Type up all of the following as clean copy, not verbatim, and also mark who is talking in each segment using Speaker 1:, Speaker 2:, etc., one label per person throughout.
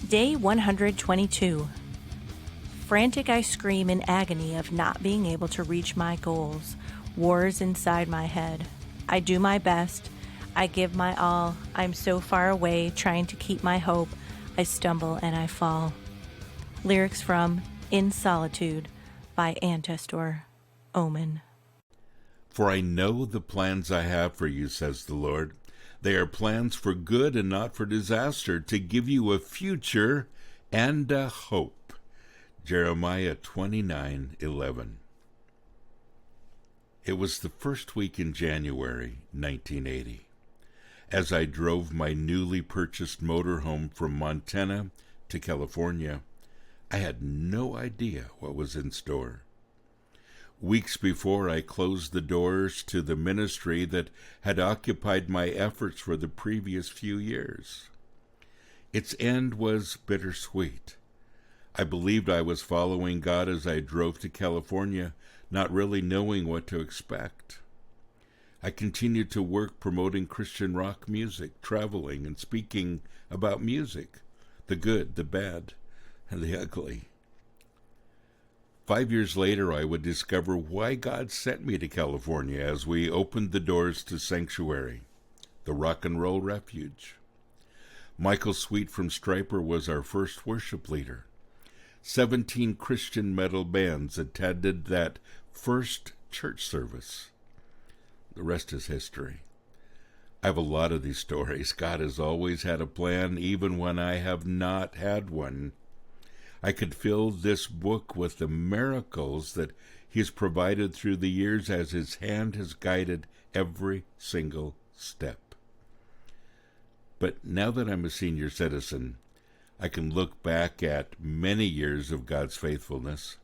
Speaker 1: Day 122. Frantic, I scream in agony of not being able to reach my goals. Wars inside my head. I do my best. I give my all. I'm so far away, trying to keep my hope. I stumble and I fall. Lyrics from In Solitude by Antestor. Omen.
Speaker 2: For I know the plans I have for you, says the Lord. They are plans for good and not for disaster, to give you a future and a hope. Jeremiah 29:11. It was the first week in January 1980. As I drove my newly purchased motorhome from Montana to California, I had no idea what was in store. Weeks before, I closed the doors to the ministry that had occupied my efforts for the previous few years. Its end was bittersweet. I believed I was following God as I drove to California, not really knowing what to expect. I continued to work promoting Christian rock music, traveling and speaking about music, the good, the bad, and the ugly. 5 years later, I would discover why God sent me to California as we opened the doors to Sanctuary, the rock and roll refuge. Michael Sweet from Stryper was our first worship leader. 17 Christian metal bands attended that first church service. The rest is history. I have a lot of these stories. God has always had a plan, even when I have not had one. I could fill this book with the miracles that He's provided through the years as His hand has guided every single step. But now that I'm a senior citizen, I can look back at many years of God's faithfulness.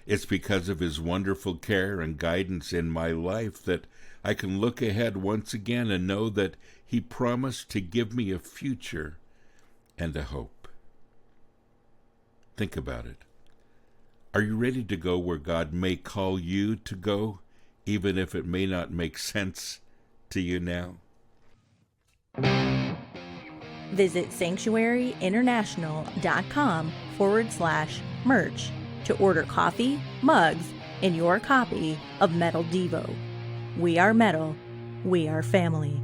Speaker 2: It's because of His wonderful care and guidance in my life that I can look ahead once again and know that He promised to give me a future and a hope. Think about it. Are you ready to go where God may call you to go, even if it may not make sense to you now?
Speaker 1: Visit sanctuaryinternational.com/merch to order coffee, mugs, and your copy of Metal Devo. We are metal. We are family.